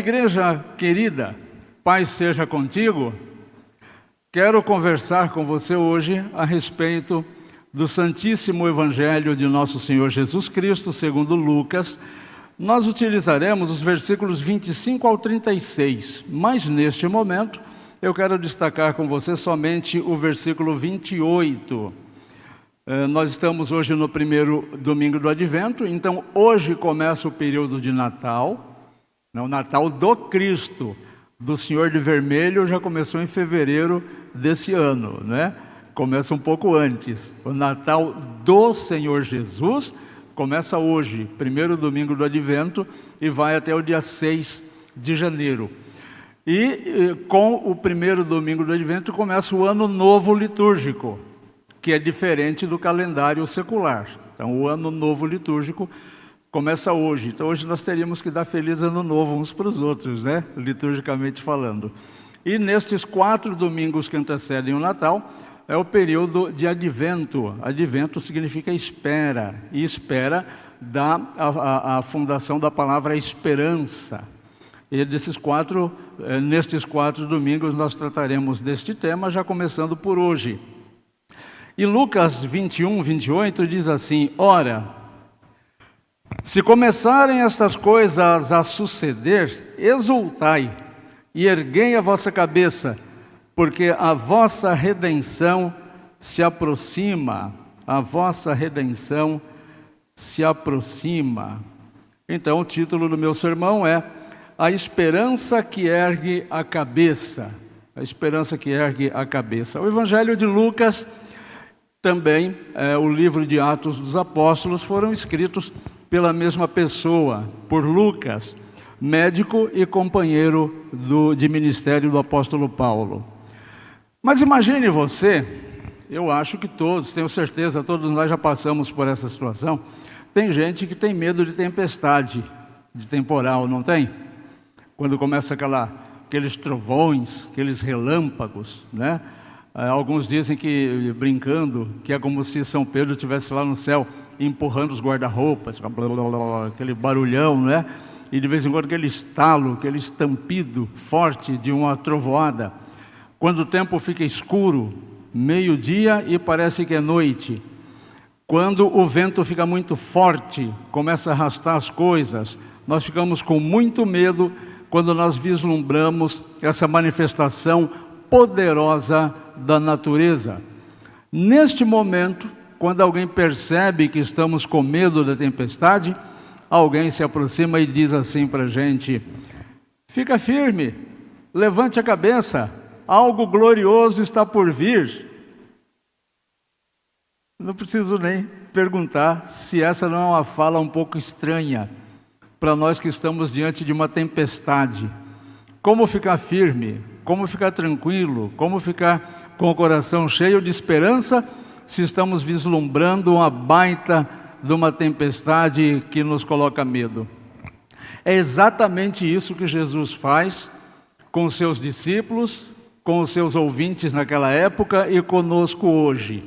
igreja querida, paz seja contigo. Quero conversar com você hoje a respeito do Santíssimo Evangelho de Nosso Senhor Jesus Cristo, segundo Lucas. Nós utilizaremos os versículos 25 ao 36, mas neste momento eu quero destacar com você somente o versículo 28. Nós estamos hoje no primeiro domingo do Advento, então hoje começa o período de Natal, o Natal do Cristo, do Senhor de Vermelho já começou em fevereiro desse ano, né? Começa um pouco antes. O Natal do Senhor Jesus começa hoje, primeiro domingo do Advento, e vai até o dia 6 de janeiro. E com o primeiro domingo do Advento começa o Ano Novo Litúrgico, que é diferente do calendário secular. Então, o Ano Novo Litúrgico começa hoje. Então, hoje nós teríamos que dar feliz Ano Novo uns para os outros, né? Liturgicamente falando. E nestes 4 domingos que antecedem o Natal, é o período de Advento. Advento significa espera, e espera dá a fundação da palavra esperança. E nestes 4 domingos nós trataremos deste tema, já começando por hoje. E Lucas 21, 28 diz assim: Ora, se começarem estas coisas a suceder, exultai e erguei a vossa cabeça, porque a vossa redenção se aproxima. A vossa redenção se aproxima. Então, o título do meu sermão é A Esperança que Ergue a Cabeça. A esperança que ergue a cabeça. O Evangelho de Lucas, também o livro de Atos dos Apóstolos, foram escritos pela mesma pessoa, por Lucas, médico e companheiro de ministério do apóstolo Paulo. Mas imagine você, eu acho que todos, tenho certeza, todos nós já passamos por essa situação. Tem gente que tem medo de tempestade, de temporal, não tem? Quando começa aqueles trovões, aqueles relâmpagos, né? Alguns dizem que, brincando, que é como se São Pedro estivesse lá no céu, empurrando os guarda-roupas, aquele barulhão, né? E de vez em quando aquele estalo, aquele estampido forte de uma trovoada. Quando o tempo fica escuro, meio-dia e parece que é noite. Quando o vento fica muito forte, começa a arrastar as coisas, nós ficamos com muito medo quando nós vislumbramos essa manifestação poderosa da natureza. Neste momento, quando alguém percebe que estamos com medo da tempestade, alguém se aproxima e diz assim para a gente: fica firme, levante a cabeça, algo glorioso está por vir. Não preciso nem perguntar se essa não é uma fala um pouco estranha para nós que estamos diante de uma tempestade. Como ficar firme? Como ficar tranquilo? Como ficar com o coração cheio de esperança se estamos vislumbrando uma baita de uma tempestade que nos coloca medo? É exatamente isso que Jesus faz com os seus discípulos, com os seus ouvintes naquela época e conosco hoje.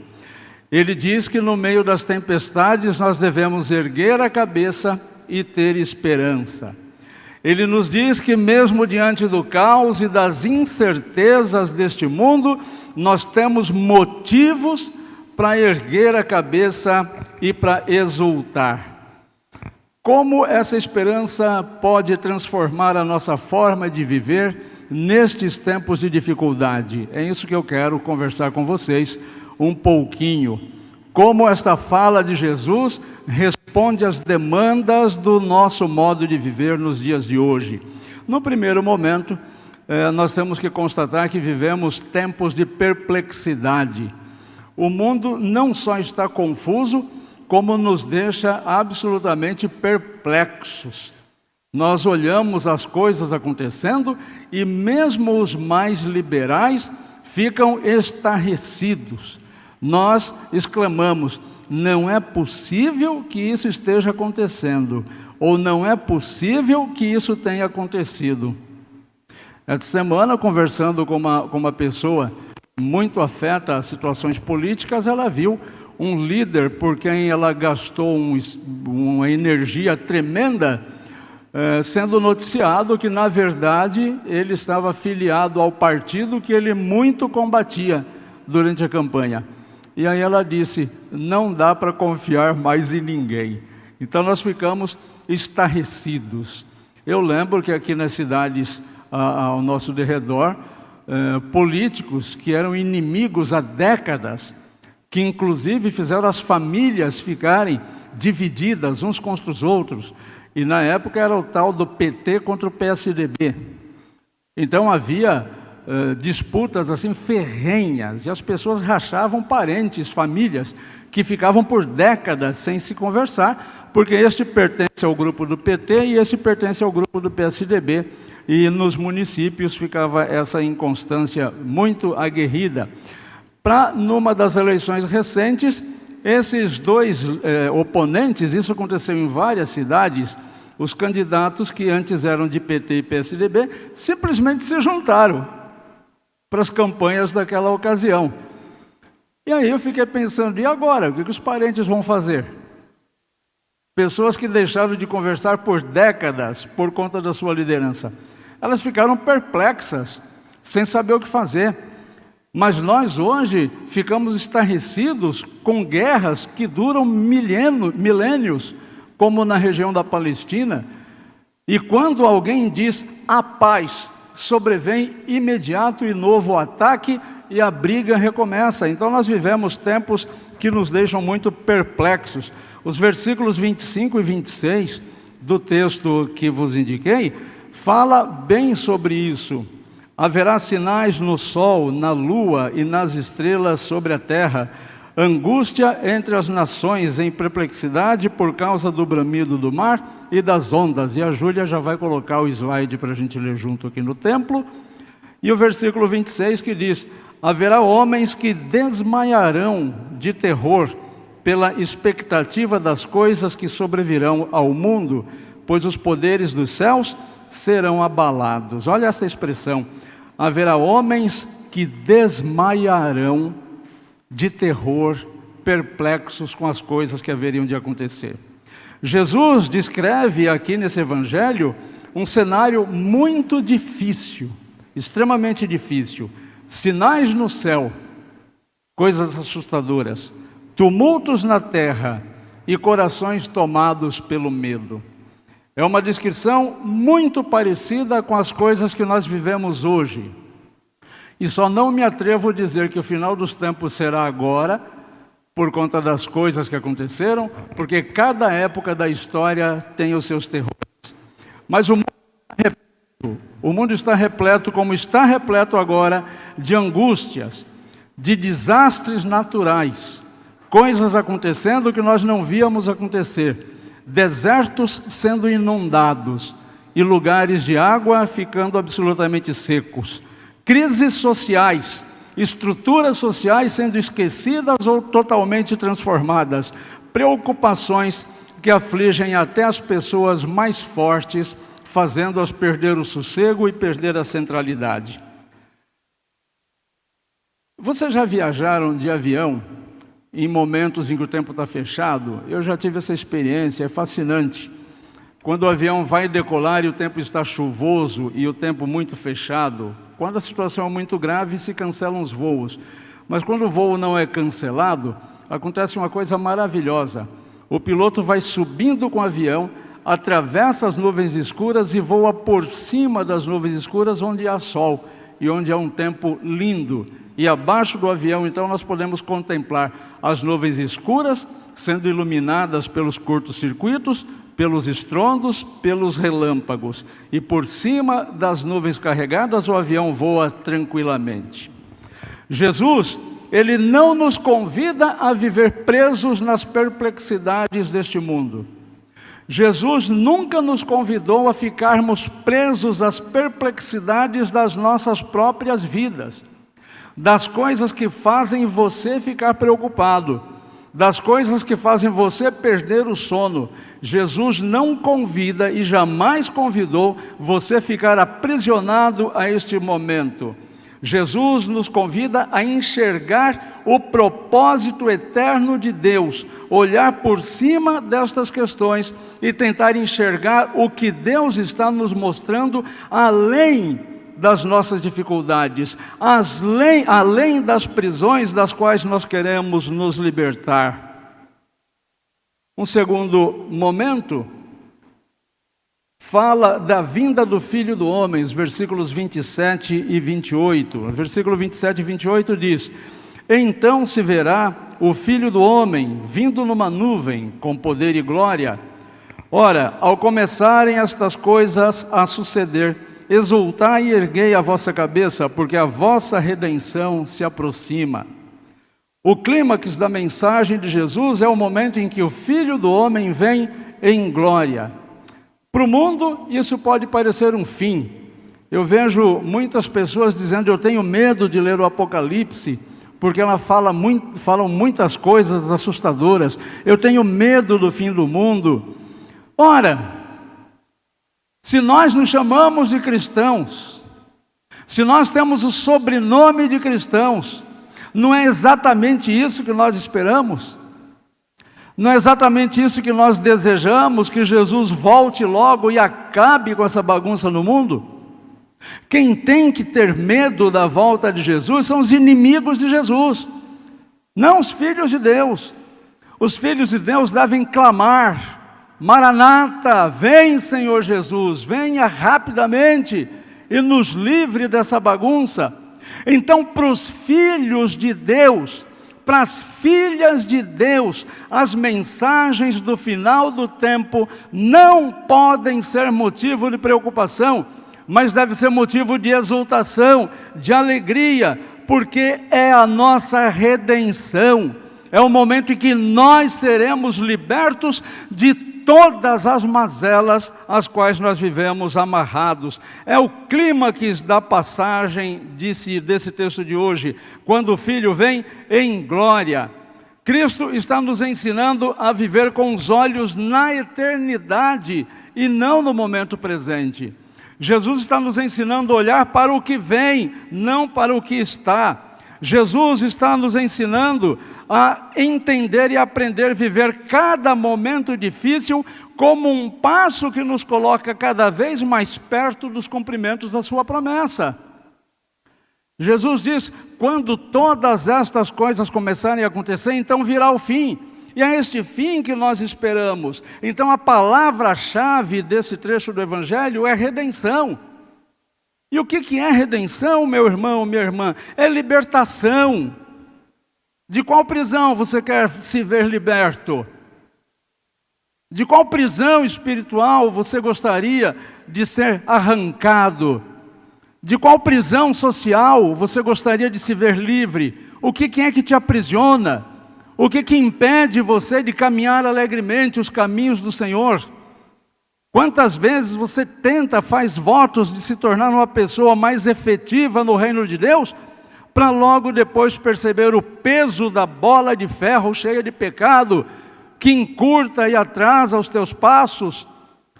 Ele diz que no meio das tempestades nós devemos erguer a cabeça e ter esperança. Ele nos diz que mesmo diante do caos e das incertezas deste mundo, nós temos motivos para erguer a cabeça e para exultar. Como essa esperança pode transformar a nossa forma de viver nestes tempos de dificuldade? É isso que eu quero conversar com vocês um pouquinho. Como esta fala de Jesus responde às demandas do nosso modo de viver nos dias de hoje. No primeiro momento, nós temos que constatar que vivemos tempos de perplexidade. O mundo não só está confuso, como nos deixa absolutamente perplexos. Nós olhamos as coisas acontecendo e mesmo os mais liberais ficam estarrecidos. Nós exclamamos: não é possível que isso esteja acontecendo, ou não é possível que isso tenha acontecido. Esta semana, conversando com uma pessoa muito afeta às situações políticas, ela viu um líder por quem ela gastou uma energia tremenda sendo noticiado que, na verdade, ele estava filiado ao partido que ele muito combatia durante a campanha. E aí ela disse: não dá para confiar mais em ninguém. Então nós ficamos estarrecidos. Eu lembro que aqui nas cidades ao nosso derredor, políticos que eram inimigos há décadas, que inclusive fizeram as famílias ficarem divididas uns contra os outros. E na época era o tal do PT contra o PSDB. Então havia disputas assim ferrenhas, e as pessoas rachavam parentes, famílias, que ficavam por décadas sem se conversar, porque este pertence ao grupo do PT e esse pertence ao grupo do PSDB, e nos municípios ficava essa inconstância muito aguerrida. Numa das eleições recentes, esses dois oponentes, isso aconteceu em várias cidades, os candidatos que antes eram de PT e PSDB, simplesmente se juntaram para as campanhas daquela ocasião. E aí eu fiquei pensando, e agora? O que os parentes vão fazer? Pessoas que deixaram de conversar por décadas por conta da sua liderança. Elas ficaram perplexas, sem saber o que fazer. Mas nós hoje ficamos estarrecidos com guerras que duram milênios, como na região da Palestina. E quando alguém diz a paz, sobrevém imediato e novo ataque e a briga recomeça. Então nós vivemos tempos que nos deixam muito perplexos. Os versículos 25 e 26 do texto que vos indiquei, fala bem sobre isso. Haverá sinais no sol, na lua e nas estrelas sobre a terra, angústia entre as nações em perplexidade por causa do bramido do mar e das ondas. E a Júlia já vai colocar o slide para a gente ler junto aqui no templo. E o versículo 26 que diz: haverá homens que desmaiarão de terror pela expectativa das coisas que sobrevirão ao mundo, pois os poderes dos céus serão abalados. Olha esta expressão: haverá homens que desmaiarão de terror, perplexos com as coisas que haveriam de acontecer. Jesus descreve aqui nesse evangelho um cenário muito difícil, extremamente difícil. Sinais no céu, coisas assustadoras, tumultos na terra e corações tomados pelo medo. É uma descrição muito parecida com as coisas que nós vivemos hoje. E só não me atrevo a dizer que o final dos tempos será agora, por conta das coisas que aconteceram, porque cada época da história tem os seus terrores. Mas o mundo está repleto, como está repleto agora, de angústias, de desastres naturais, coisas acontecendo que nós não víamos acontecer, desertos sendo inundados e lugares de água ficando absolutamente secos, crises sociais, estruturas sociais sendo esquecidas ou totalmente transformadas, preocupações que afligem até as pessoas mais fortes, fazendo-as perder o sossego e perder a centralidade. Vocês já viajaram de avião em momentos em que o tempo está fechado? Eu já tive essa experiência, é fascinante. Quando o avião vai decolar e o tempo está chuvoso e o tempo muito fechado, quando a situação é muito grave, se cancelam os voos. Mas quando o voo não é cancelado, acontece uma coisa maravilhosa. O piloto vai subindo com o avião, atravessa as nuvens escuras e voa por cima das nuvens escuras onde há sol e onde há um tempo lindo. E abaixo do avião, então, nós podemos contemplar as nuvens escuras sendo iluminadas pelos curtos-circuitos, pelos estrondos, pelos relâmpagos. E por cima das nuvens carregadas, o avião voa tranquilamente. Jesus, ele não nos convida a viver presos nas perplexidades deste mundo. Jesus nunca nos convidou a ficarmos presos às perplexidades das nossas próprias vidas, das coisas que fazem você ficar preocupado, das coisas que fazem você perder o sono. Jesus não convida e jamais convidou você ficar aprisionado a este momento. Jesus nos convida a enxergar o propósito eterno de Deus, olhar por cima destas questões e tentar enxergar o que Deus está nos mostrando além das nossas dificuldades, além das prisões das quais nós queremos nos libertar. Um segundo momento fala da vinda do Filho do Homem, os versículos 27 e 28. O versículo 27 e 28 diz: então se verá o Filho do Homem vindo numa nuvem com poder e glória. Ora, ao começarem estas coisas a suceder, exultai e erguei a vossa cabeça, porque a vossa redenção se aproxima. O clímax da mensagem de Jesus é o momento em que o Filho do Homem vem em glória. Para o mundo, isso pode parecer um fim. Eu vejo muitas pessoas dizendo: eu tenho medo de ler o Apocalipse, porque ela falam muitas coisas assustadoras. Eu tenho medo do fim do mundo. Ora, se nós nos chamamos de cristãos, se nós temos o sobrenome de cristãos, não é exatamente isso que nós esperamos? Não é exatamente isso que nós desejamos, que Jesus volte logo e acabe com essa bagunça no mundo? Quem tem que ter medo da volta de Jesus são os inimigos de Jesus, não os filhos de Deus. Os filhos de Deus devem clamar: Maranata, vem Senhor Jesus, venha rapidamente e nos livre dessa bagunça. Então, para os filhos de Deus, para as filhas de Deus, as mensagens do final do tempo não podem ser motivo de preocupação, mas deve ser motivo de exultação, de alegria, porque é a nossa redenção. É o momento em que nós seremos libertos de todas as mazelas às quais nós vivemos amarrados. É o clímax da passagem desse texto de hoje, quando o Filho vem em glória. Cristo está nos ensinando a viver com os olhos na eternidade e não no momento presente. Jesus está nos ensinando a olhar para o que vem, não para o que está. Jesus está nos ensinando a entender e aprender a viver cada momento difícil como um passo que nos coloca cada vez mais perto dos cumprimentos da sua promessa. Jesus diz: quando todas estas coisas começarem a acontecer, então virá o fim. E é este fim que nós esperamos. Então a palavra-chave desse trecho do Evangelho é redenção. E o que é redenção, meu irmão, minha irmã? É libertação. De qual prisão você quer se ver liberto? De qual prisão espiritual você gostaria de ser arrancado? De qual prisão social você gostaria de se ver livre? O que é que te aprisiona? O que impede você de caminhar alegremente os caminhos do Senhor? Quantas vezes você faz votos de se tornar uma pessoa mais efetiva no reino de Deus, para logo depois perceber o peso da bola de ferro cheia de pecado, que encurta e atrasa os teus passos?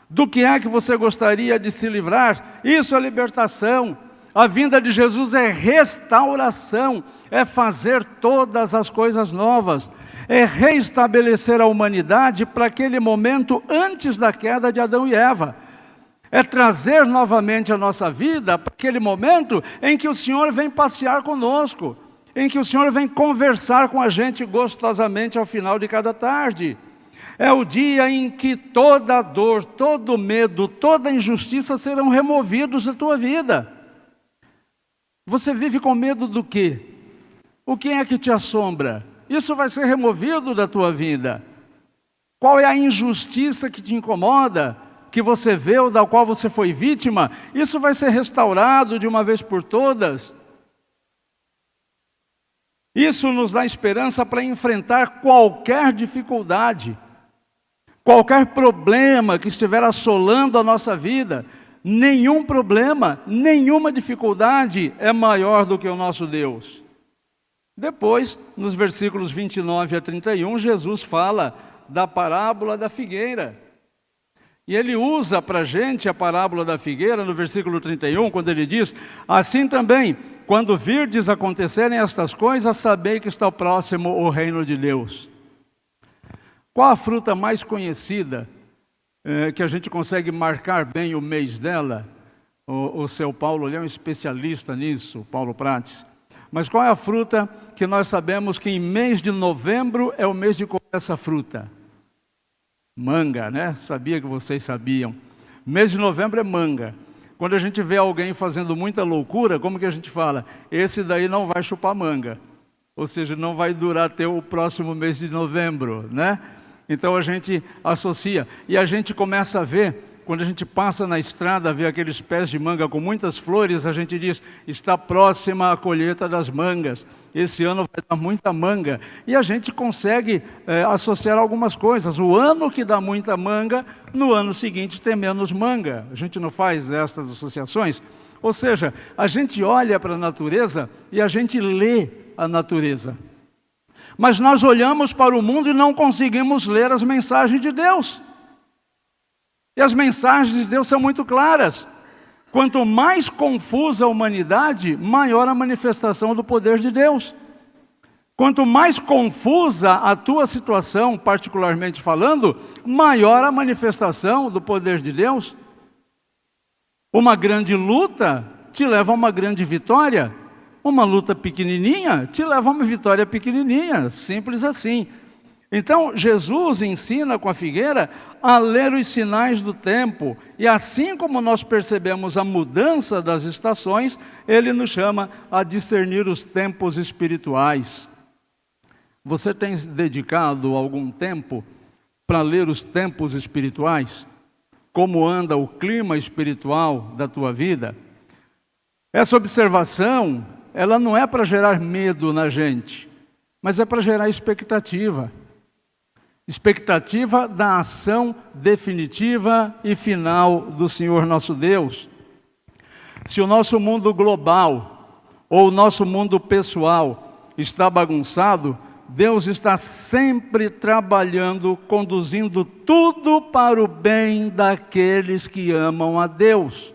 Do que é que você gostaria de se livrar? Isso é libertação. A vinda de Jesus é restauração, é fazer todas as coisas novas, é reestabelecer a humanidade para aquele momento antes da queda de Adão e Eva. É trazer novamente a nossa vida para aquele momento em que o Senhor vem passear conosco, em que o Senhor vem conversar com a gente gostosamente ao final de cada tarde. É o dia em que toda dor, todo medo, toda injustiça serão removidos da tua vida. Você vive com medo do quê? O que é que te assombra? Isso vai ser removido da tua vida. Qual é a injustiça que te incomoda, que você vê ou da qual você foi vítima? Isso vai ser restaurado de uma vez por todas. Isso nos dá esperança para enfrentar qualquer dificuldade, qualquer problema que estiver assolando a nossa vida. Nenhum problema, nenhuma dificuldade é maior do que o nosso Deus. Depois, nos versículos 29 a 31, Jesus fala da parábola da figueira. E ele usa para a gente a parábola da figueira, no versículo 31, quando ele diz: assim também, quando virdes acontecerem estas coisas, sabei que está próximo o reino de Deus. Qual a fruta mais conhecida, que a gente consegue marcar bem o mês dela? O seu Paulo, ele é um especialista nisso, Paulo Prates. Mas qual é a fruta que nós sabemos que em mês de novembro é o mês de comer essa fruta? Manga, né? Sabia que vocês sabiam. Mês de novembro é manga. Quando a gente vê alguém fazendo muita loucura, como que a gente fala? Esse daí não vai chupar manga. Ou seja, não vai durar até o próximo mês de novembro, né? Então a gente associa. E a gente começa a ver, quando a gente passa na estrada, vê aqueles pés de manga com muitas flores, a gente diz: está próxima a colheita das mangas. Esse ano vai dar muita manga. E a gente consegue associar algumas coisas. O ano que dá muita manga, no ano seguinte tem menos manga. A gente não faz essas associações? Ou seja, a gente olha para a natureza e a gente lê a natureza. Mas nós olhamos para o mundo e não conseguimos ler as mensagens de Deus. E as mensagens de Deus são muito claras. Quanto mais confusa a humanidade, maior a manifestação do poder de Deus. Quanto mais confusa a tua situação, particularmente falando, maior a manifestação do poder de Deus. Uma grande luta te leva a uma grande vitória. Uma luta pequenininha te leva a uma vitória pequenininha. Simples assim. Então, Jesus ensina com a figueira a ler os sinais do tempo. E assim como nós percebemos a mudança das estações, ele nos chama a discernir os tempos espirituais. Você tem dedicado algum tempo para ler os tempos espirituais? Como anda o clima espiritual da tua vida? Essa observação, ela não é para gerar medo na gente, mas é para gerar expectativa. Expectativa da ação definitiva e final do Senhor nosso Deus. Se o nosso mundo global ou o nosso mundo pessoal está bagunçado, Deus está sempre trabalhando, conduzindo tudo para o bem daqueles que amam a Deus.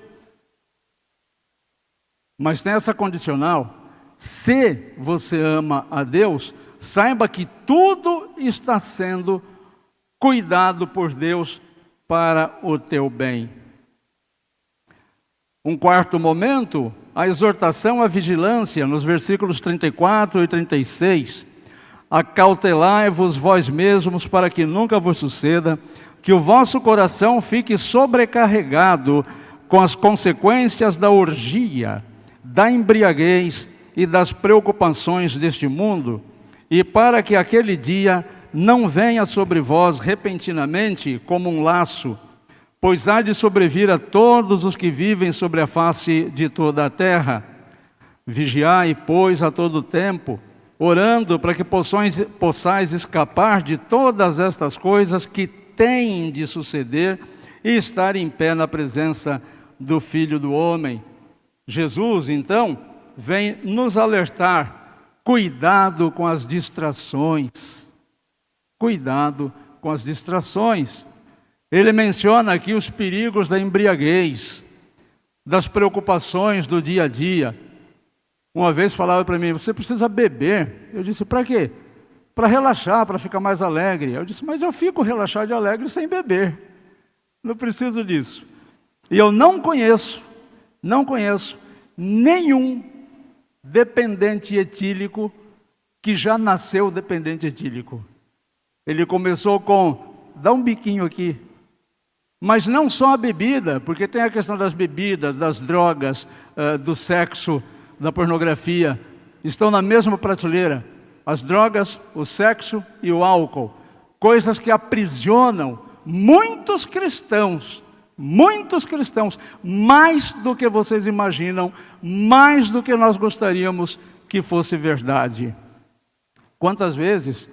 Mas tem essa condicional: se você ama a Deus, saiba que tudo está sendo cuidado por Deus para o teu bem. Um quarto momento, a exortação à vigilância, nos versículos 34 e 36. Acautelai-vos vós mesmos para que nunca vos suceda que o vosso coração fique sobrecarregado com as consequências da orgia, da embriaguez e das preocupações deste mundo, e para que aquele dia não venha sobre vós repentinamente como um laço, pois há de sobrevir a todos os que vivem sobre a face de toda a terra. Vigiai, pois, a todo tempo, orando para que possais escapar de todas estas coisas que têm de suceder e estar em pé na presença do Filho do Homem. Jesus, então, vem nos alertar: cuidado com as distrações. Cuidado com as distrações. Ele menciona aqui os perigos da embriaguez, das preocupações do dia a dia. Uma vez falava para mim: você precisa beber. Eu disse: para quê? Para relaxar, para ficar mais alegre. Eu disse: mas eu fico relaxado e alegre sem beber. Não preciso disso. E eu não conheço nenhum dependente etílico que já nasceu dependente etílico. Ele começou com: dá um biquinho aqui. Mas não só a bebida, porque tem a questão das bebidas, das drogas, do sexo, da pornografia. Estão na mesma prateleira. As drogas, o sexo e o álcool. Coisas que aprisionam muitos cristãos, mais do que vocês imaginam, mais do que nós gostaríamos que fosse verdade. Quantas vezes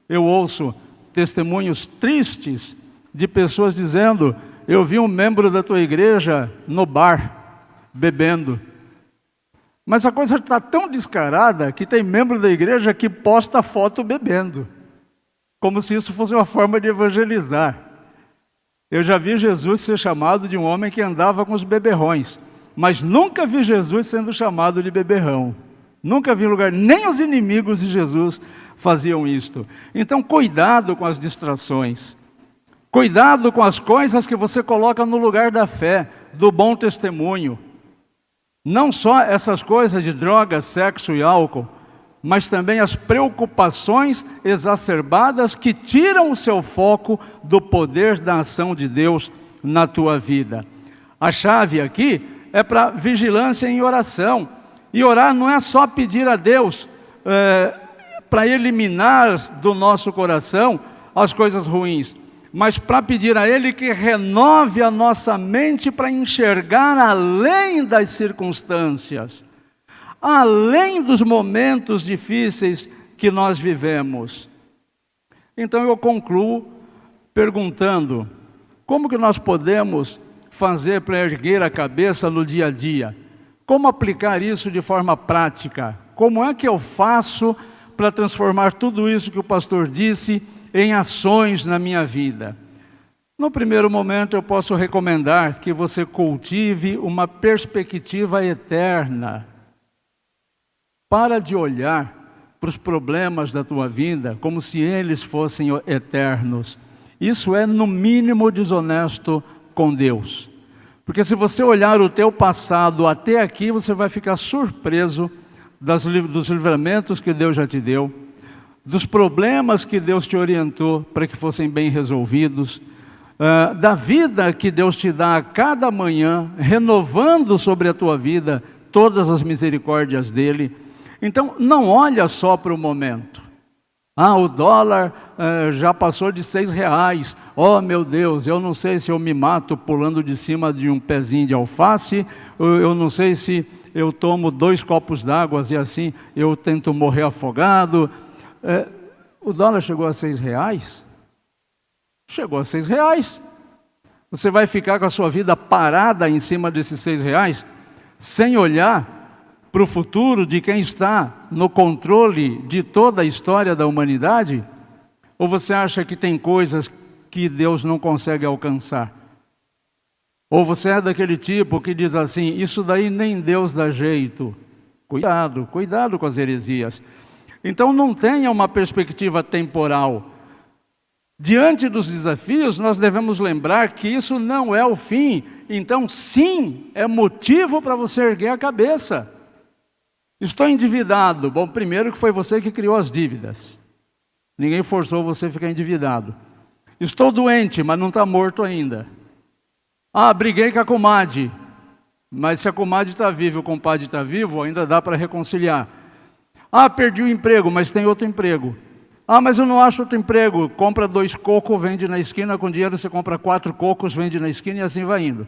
eu ouço testemunhos tristes de pessoas dizendo: eu vi um membro da tua igreja no bar, bebendo. Mas a coisa está tão descarada que tem membro da igreja que posta foto bebendo, como se isso fosse uma forma de evangelizar. Eu já vi Jesus ser chamado de um homem que andava com os beberrões, mas nunca vi Jesus sendo chamado de beberrão. Nunca vi lugar, nem os inimigos de Jesus faziam isto. Então, cuidado com as distrações. Cuidado com as coisas que você coloca no lugar da fé, do bom testemunho. Não só essas coisas de drogas, sexo e álcool, mas também as preocupações exacerbadas que tiram o seu foco do poder da ação de Deus na tua vida. A chave aqui é para vigilância em oração. E orar não é só pedir a Deus para eliminar do nosso coração as coisas ruins, mas para pedir a Ele que renove a nossa mente para enxergar além das circunstâncias, além dos momentos difíceis que nós vivemos. Então eu concluo perguntando, como que nós podemos fazer para erguer a cabeça no dia a dia? Como aplicar isso de forma prática? Como é que eu faço para transformar tudo isso que o pastor disse em ações na minha vida? No primeiro momento eu posso recomendar que você cultive uma perspectiva eterna. Para de olhar para os problemas da tua vida como se eles fossem eternos. Isso é no mínimo desonesto com Deus. Porque se você olhar o teu passado até aqui, você vai ficar surpreso dos livramentos que Deus já te deu, dos problemas que Deus te orientou para que fossem bem resolvidos, da vida que Deus te dá a cada manhã, renovando sobre a tua vida todas as misericórdias dEle. Então, não olha só para o momento. O dólar já passou de R$6. Oh, meu Deus, eu não sei se eu me mato pulando de cima de um pezinho de alface, eu não sei se eu tomo 2 copos d'água e assim eu tento morrer afogado. O dólar chegou a R$6? Chegou a R$6. Você vai ficar com a sua vida parada em cima desses R$6, sem olhar para o futuro de quem está no controle de toda a história da humanidade? Ou você acha que tem coisas que Deus não consegue alcançar? Ou você é daquele tipo que diz assim, isso daí nem Deus dá jeito? Cuidado, cuidado com as heresias. Então não tenha uma perspectiva temporal. Diante dos desafios, nós devemos lembrar que isso não é o fim. Então sim, é motivo para você erguer a cabeça. Estou endividado. Bom, primeiro que foi você que criou as dívidas. Ninguém forçou você a ficar endividado. Estou doente, mas não está morto ainda. Briguei com a comadre. Mas se a comadre está viva e o compadre está vivo, ainda dá para reconciliar. Perdi o emprego, mas tem outro emprego. Mas eu não acho outro emprego. Compra 2 cocos, vende na esquina. Com dinheiro você compra 4 cocos, vende na esquina e assim vai indo.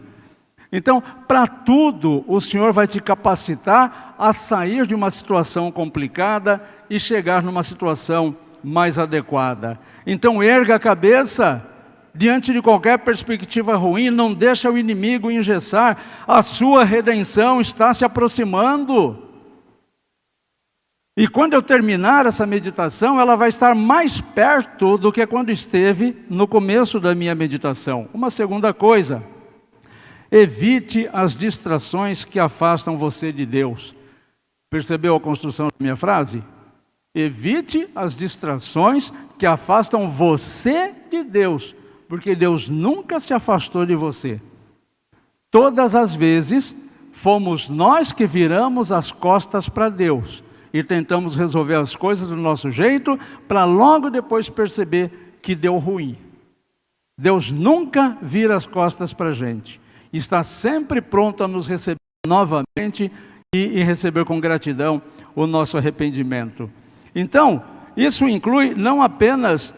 Então, para tudo, o Senhor vai te capacitar a sair de uma situação complicada e chegar numa situação mais adequada. Então, erga a cabeça diante de qualquer perspectiva ruim, não deixa o inimigo engessar. A sua redenção está se aproximando. E quando eu terminar essa meditação, ela vai estar mais perto do que quando esteve no começo da minha meditação. Uma segunda coisa, evite as distrações que afastam você de Deus. Percebeu a construção da minha frase? Evite as distrações que afastam você de Deus, porque Deus nunca se afastou de você. Todas as vezes, fomos nós que viramos as costas para Deus e tentamos resolver as coisas do nosso jeito, para logo depois perceber que deu ruim. Deus nunca vira as costas para a gente. Está sempre pronto a nos receber novamente e receber com gratidão o nosso arrependimento. Então, isso inclui não apenas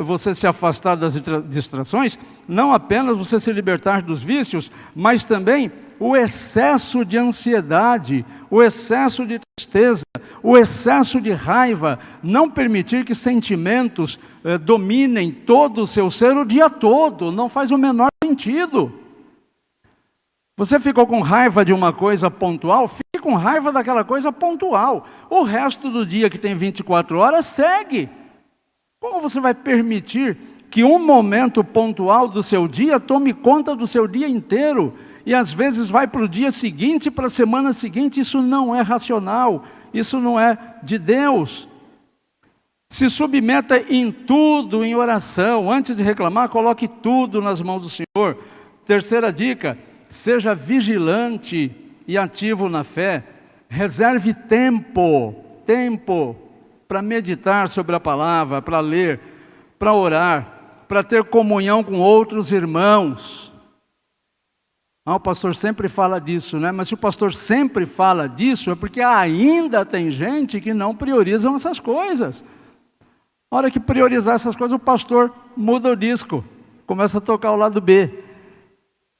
você se afastar das distrações, não apenas você se libertar dos vícios, mas também o excesso de ansiedade, o excesso de tristeza, o excesso de raiva, não permitir que sentimentos dominem todo o seu ser o dia todo, não faz o menor sentido. Você ficou com raiva de uma coisa pontual? Fique com raiva daquela coisa pontual. O resto do dia, que tem 24 horas, segue. Como você vai permitir que um momento pontual do seu dia tome conta do seu dia inteiro, e às vezes vai para o dia seguinte, para a semana seguinte. Isso não é racional, isso não é de Deus. Se submeta em tudo em oração. Antes de reclamar, coloque tudo nas mãos do Senhor. Terceira dica: seja vigilante e ativo na fé. Reserve tempo para meditar sobre a palavra, para ler, para orar, para ter comunhão com outros irmãos. O pastor sempre fala disso, né? Mas se o pastor sempre fala disso, é porque ainda tem gente que não priorizam essas coisas. Na hora que priorizar essas coisas, o pastor muda o disco, começa a tocar o lado B.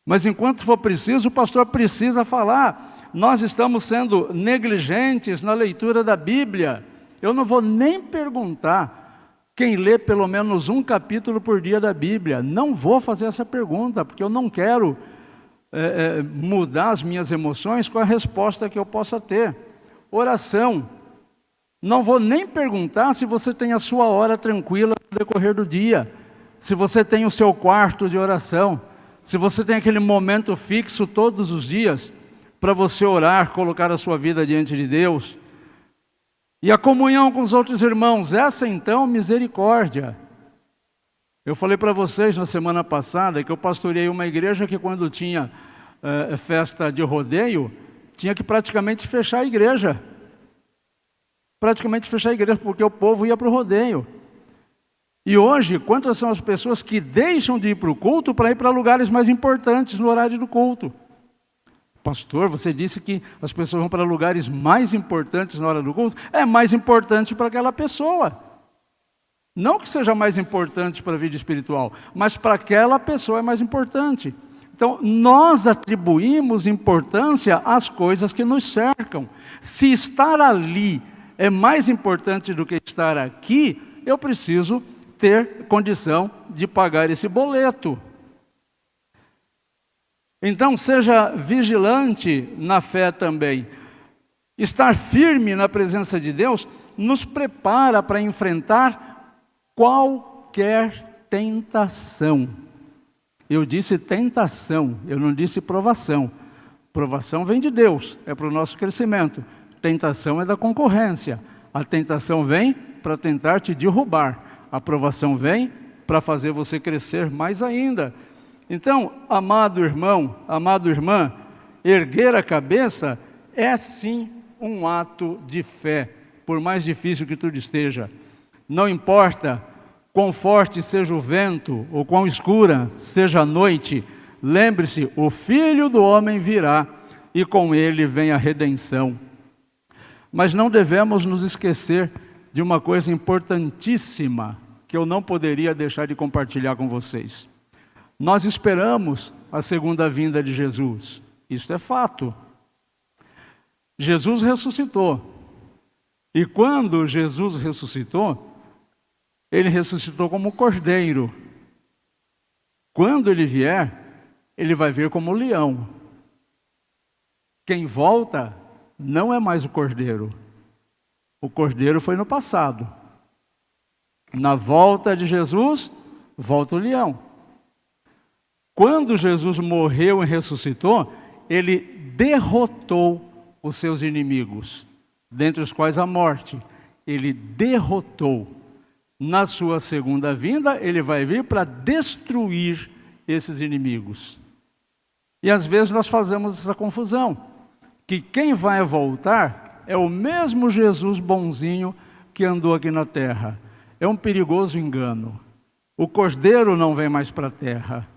Mas enquanto for preciso, o pastor precisa falar. Nós estamos sendo negligentes na leitura da Bíblia. Eu não vou nem perguntar quem lê pelo menos um capítulo por dia da Bíblia. Não vou fazer essa pergunta, porque eu não quero mudar as minhas emoções com a resposta que eu possa ter. Oração. Não vou nem perguntar se você tem a sua hora tranquila no decorrer do dia, se você tem o seu quarto de oração, se você tem aquele momento fixo todos os dias para você orar, colocar a sua vida diante de Deus. E a comunhão com os outros irmãos, essa então, misericórdia. Eu falei para vocês na semana passada que eu pastoreei uma igreja que quando tinha festa de rodeio, tinha que praticamente fechar a igreja. Porque o povo ia para o rodeio. E hoje, quantas são as pessoas que deixam de ir para o culto para ir para lugares mais importantes no horário do culto? Pastor, você disse que as pessoas vão para lugares mais importantes na hora do culto. É mais importante para aquela pessoa. Não que seja mais importante para a vida espiritual, mas para aquela pessoa é mais importante. Então, nós atribuímos importância às coisas que nos cercam. Se estar ali é mais importante do que estar aqui, eu preciso ter condição de pagar esse boleto. Então, seja vigilante na fé também. Estar firme na presença de Deus nos prepara para enfrentar qualquer tentação. Eu disse tentação, eu não disse provação. Provação vem de Deus, é para o nosso crescimento. Tentação é da concorrência. A tentação vem para tentar te derrubar. A provação vem para fazer você crescer mais ainda. Então, amado irmão, amada irmã, erguer a cabeça é sim um ato de fé, por mais difícil que tudo esteja. Não importa quão forte seja o vento ou quão escura seja a noite, lembre-se, o Filho do Homem virá e com ele vem a redenção. Mas não devemos nos esquecer de uma coisa importantíssima que eu não poderia deixar de compartilhar com vocês. Nós esperamos a segunda vinda de Jesus. Isso é fato. Jesus ressuscitou. E quando Jesus ressuscitou, ele ressuscitou como cordeiro. Quando ele vier, ele vai vir como leão. Quem volta não é mais o cordeiro. O cordeiro foi no passado. Na volta de Jesus, volta o leão. Quando Jesus morreu e ressuscitou, ele derrotou os seus inimigos, dentre os quais a morte. Ele derrotou. Na sua segunda vinda, ele vai vir para destruir esses inimigos. E às vezes nós fazemos essa confusão, que quem vai voltar é o mesmo Jesus bonzinho que andou aqui na terra. É um perigoso engano. O cordeiro não vem mais para a terra.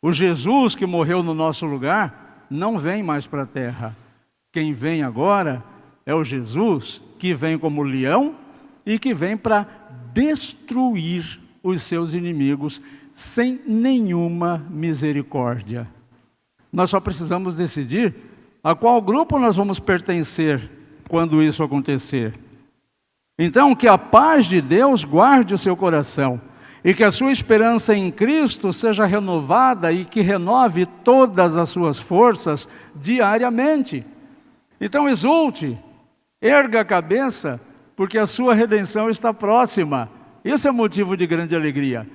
O Jesus que morreu no nosso lugar não vem mais para a terra. Quem vem agora é o Jesus que vem como leão e que vem para destruir os seus inimigos sem nenhuma misericórdia. Nós só precisamos decidir a qual grupo nós vamos pertencer quando isso acontecer. Então, que a paz de Deus guarde o seu coração e que a sua esperança em Cristo seja renovada e que renove todas as suas forças diariamente. Então exulte, erga a cabeça, porque a sua redenção está próxima. Isso é motivo de grande alegria.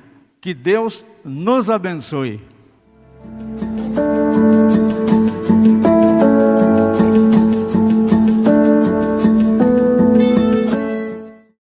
Que Deus nos abençoe.